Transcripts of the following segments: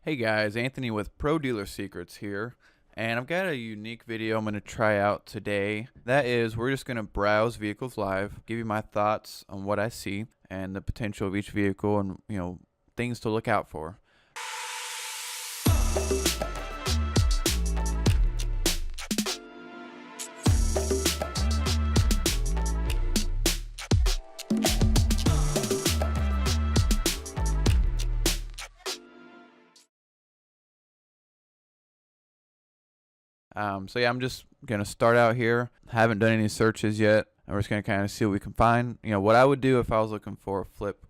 Hey guys, Anthony with Pro Dealer Secrets here, and I've got a unique video I'm going to try out today. That is, we're just going to browse vehicles live, give you my thoughts on what I see and the potential of each vehicle and, things to look out for. So yeah, I'm just gonna start out here. Haven't done any searches yet. And we're just gonna kind of see what we can find. What I would do if I was looking for a flip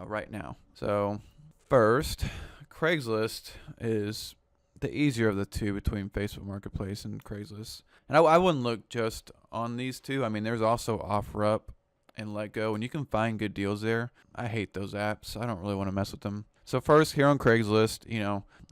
right now. So first, Craigslist is the easier of the two between Facebook Marketplace and Craigslist. And I wouldn't look just on these two. I mean, there's also OfferUp and Let Go, and you can find good deals there. I hate those apps. I don't really want to mess with them. So first, here on Craigslist,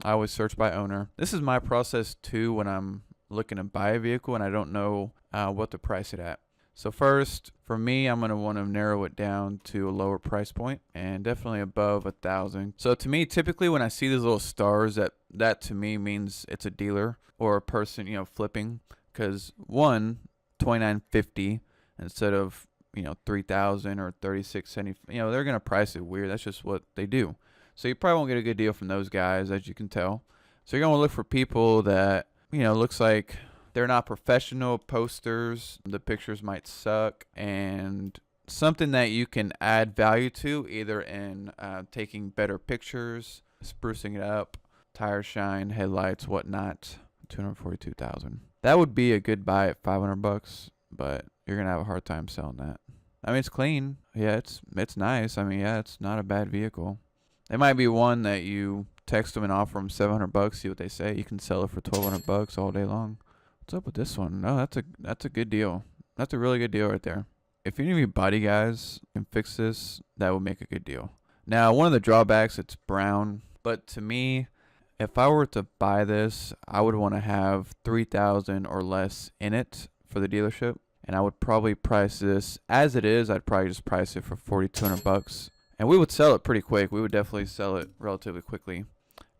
I always search by owner. This is my process too when I'm looking to buy a vehicle and I don't know what to price it at. So first, for me, I'm going to want to narrow it down to a lower price point and definitely above 1,000. So to me, typically when I see these little stars, that to me means it's a dealer or a person, flipping. Because one, 2,950 instead of 3,000 or 3,670. They're going to price it weird. That's just what they do. So you probably won't get a good deal from those guys, as you can tell. So you're going to look for people that, looks like they're not professional posters. The pictures might suck. And something that you can add value to, either in taking better pictures, sprucing it up, tire shine, headlights, whatnot. 242,000. That would be a good buy at $500, but you're going to have a hard time selling that. I mean, it's clean. Yeah, it's nice. I mean, yeah, it's not a bad vehicle. It might be one that you text them and offer them $700, see what they say. You can sell it for $1,200 all day long. What's up with this one? No, that's a good deal. That's a really good deal right there. If any of you body guys can fix this, that would make a good deal. Now, one of the drawbacks, it's brown, but to me, if I were to buy this, I would want to have 3,000 or less in it for the dealership, and I would probably price this as it is. I'd probably just price it for $4,200. And we would sell it pretty quick. We would definitely sell it relatively quickly.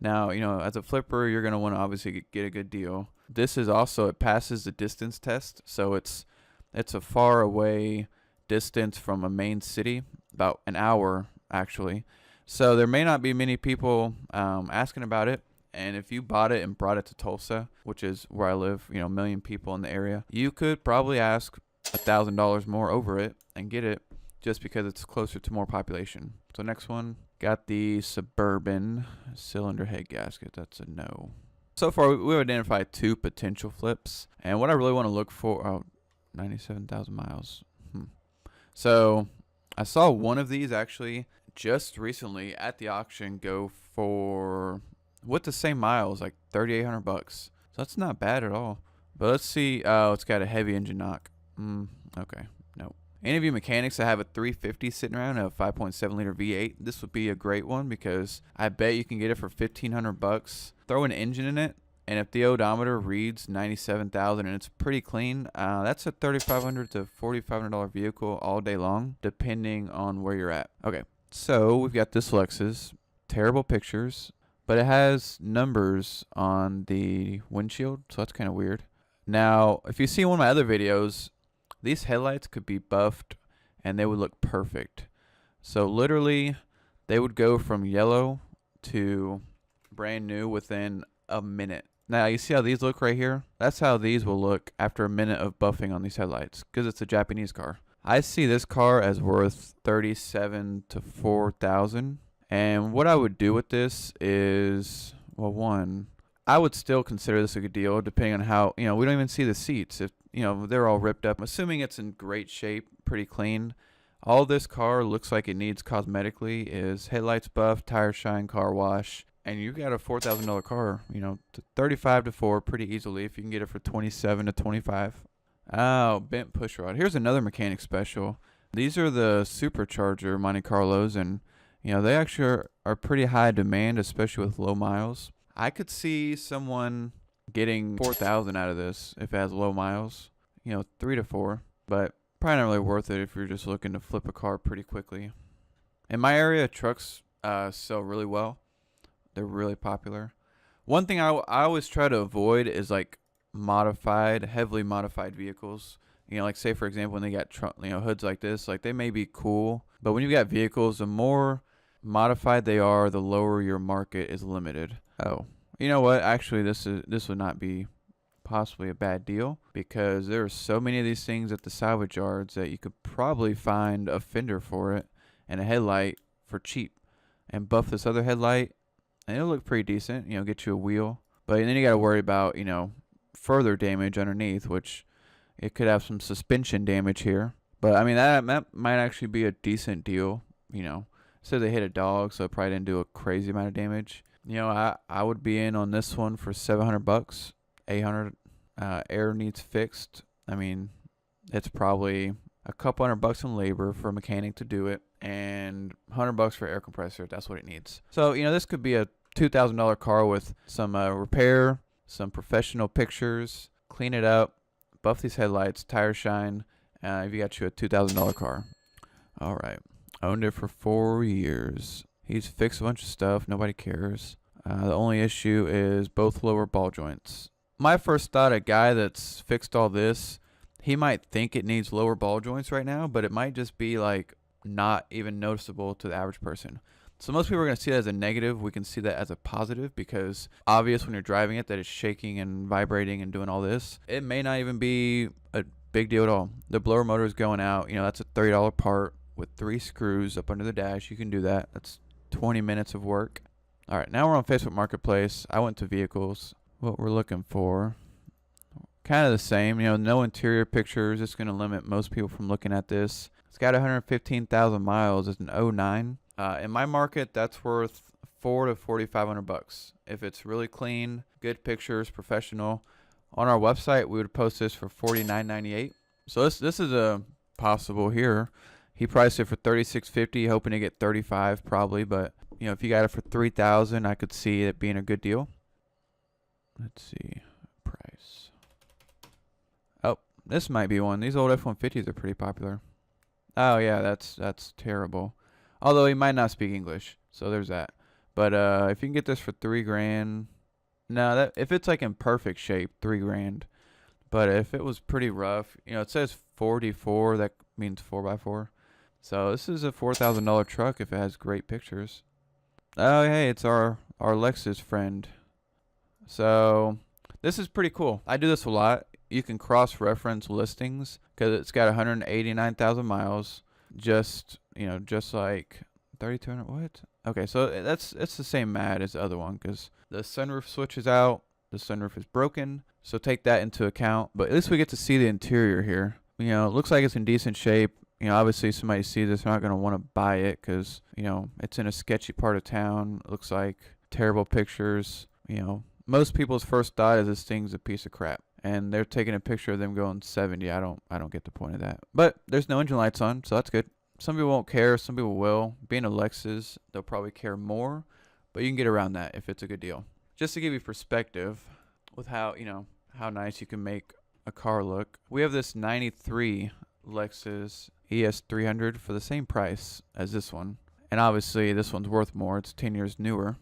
Now, as a flipper, you're going to want to obviously get a good deal. This is also, it passes the distance test. So it's a far away distance from a main city, about an hour actually. So there may not be many people asking about it. And if you bought it and brought it to Tulsa, which is where I live, a million people in the area, you could probably ask $1,000 more over it and get it, just because it's closer to more population. So next one, got the Suburban cylinder head gasket. That's a no. So far, we've identified two potential flips. And what I really want to look for, 97,000 miles. So I saw one of these actually just recently at the auction go for, with the same miles, like $3,800. So that's not bad at all. But let's see. Oh, it's got a heavy engine knock. Okay. Nope. Any of you mechanics that have a 350 sitting around, a 5.7 liter V8, this would be a great one because I bet you can get it for $1,500. Throw an engine in it, and if the odometer reads 97,000 and it's pretty clean, that's a $3,500 to $4,500 vehicle all day long, depending on where you're at. Okay, so we've got this Lexus. Terrible pictures, but it has numbers on the windshield, so that's kind of weird. Now, if you see one of my other videos, these headlights could be buffed and they would look perfect. So literally, they would go from yellow to brand new within a minute. Now, you see how these look right here? That's how these will look after a minute of buffing on these headlights, because it's a Japanese car. I see this car as worth $37,000 to $4,000. And what I would do with this is, well, one, I would still consider this a good deal, depending on how, we don't even see the seats. If, they're all ripped up. Assuming it's in great shape, pretty clean. All this car looks like it needs cosmetically is headlights buff, tire shine, car wash. And you got a $4,000 car, to 35 to 4 pretty easily if you can get it for 27 to 25. Oh, bent push rod. Here's another mechanic special. These are the supercharger Monte Carlos, and they actually are pretty high demand, especially with low miles. I could see someone getting 4,000 out of this if it has low miles, 3 to 4, but probably not really worth it if you're just looking to flip a car pretty quickly. In my area, trucks sell really well. They're really popular. One thing I always try to avoid is like heavily modified vehicles. Like say for example, when they got hoods like this, like they may be cool, but when you got vehicles, the more modified they are, the lower your market is limited. Oh, you know what? Actually, this would not be possibly a bad deal because there are so many of these things at the salvage yards that you could probably find a fender for it and a headlight for cheap, and buff this other headlight, and it'll look pretty decent. Get you a wheel, but then you got to worry about further damage underneath, which it could have some suspension damage here. But I mean that might actually be a decent deal. So they hit a dog, so it probably didn't do a crazy amount of damage. I would be in on this one for $700, $800. Air needs fixed. I mean, it's probably a couple $100 in labor for a mechanic to do it, and $100 for air compressor. That's what it needs. So this could be a $2,000 car with some repair, some professional pictures, clean it up, buff these headlights, tire shine. If you got you a $2,000 car. All right, owned it for 4 years. He's fixed a bunch of stuff. Nobody cares. The only issue is both lower ball joints. My first thought, a guy that's fixed all this, he might think it needs lower ball joints right now, but it might just be like not even noticeable to the average person. So most people are going to see that as a negative. We can see that as a positive because obvious when you're driving it that it's shaking and vibrating and doing all this. It may not even be a big deal at all. The blower motor is going out. That's a $30 part with 3 screws up under the dash. You can do that. That's 20 minutes of work. All right, now we're on Facebook Marketplace. I went to vehicles. What we're looking for, kind of the same. No interior pictures. It's going to limit most people from looking at this. It's got 115,000 miles. It's an '09. In my market, that's worth $400 to $4,500 if it's really clean, good pictures, professional. On our website, we would post this for $49.98. So this is a possible here. He priced it for $36.50, hoping to get $35 probably. But if you got it for $3,000, I could see it being a good deal. Let's see, price. Oh, this might be one. These old F-150s are pretty popular. Oh yeah, that's terrible. Although he might not speak English, so there's that. But if you can get this for $3,000, no, if it's like in perfect shape, $3,000. But if it was pretty rough, it says 44. That means 4x4. So this is a $4,000 truck if it has great pictures. Oh hey, it's our Lexus friend. So this is pretty cool. I do this a lot. You can cross-reference listings because it's got 189,000 miles. Just like 3,200. What? Okay, so it's the same mat as the other one because the sunroof switches out. The sunroof is broken, so take that into account. But at least we get to see the interior here. It looks like it's in decent shape. Obviously somebody sees this, they're not going to want to buy it because it's in a sketchy part of town. It looks like terrible pictures. Most people's first thought is this thing's a piece of crap, and they're taking a picture of them going 70. I don't get the point of that. But there's no engine lights on, so that's good. Some people won't care, some people will. Being a Lexus, they'll probably care more, but you can get around that if it's a good deal. Just to give you perspective with how nice you can make a car look. We have this 93 Lexus ES300 for the same price as this one. And obviously this one's worth more. It's 10 years newer.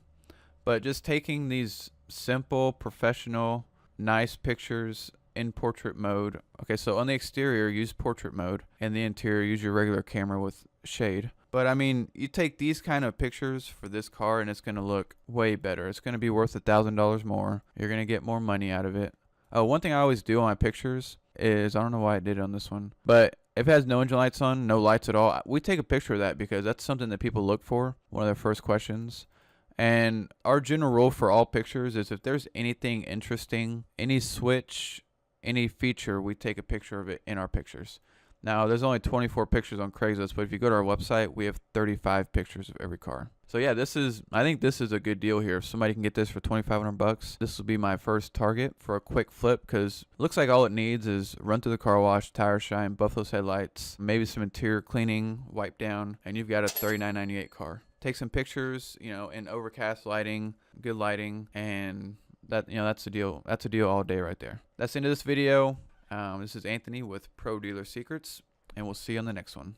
But just taking these simple, professional, nice pictures in portrait mode. Okay, so on the exterior, use portrait mode. And the interior, use your regular camera with shade. But I mean, you take these kind of pictures for this car and it's going to look way better. It's going to be worth $1,000 more. You're going to get more money out of it. Oh, one thing I always do on my pictures is, I don't know why I did it on this one, but if it has no engine lights on, no lights at all, we take a picture of that because that's something that people look for. One of their first questions. And our general rule for all pictures is if there's anything interesting, any switch, any feature, we take a picture of it in our pictures. Now, there's only 24 pictures on Craigslist, but if you go to our website, we have 35 pictures of every car. So yeah, I think this is a good deal here. If somebody can get this for $2,500, this will be my first target for a quick flip because it looks like all it needs is run through the car wash, tire shine, buff those headlights, maybe some interior cleaning, wipe down, and you've got a $39.98 car. Take some pictures, in overcast lighting, good lighting, and that's a deal. That's a deal all day right there. That's the end of this video. This is Anthony with Pro Dealer Secrets, and we'll see you on the next one.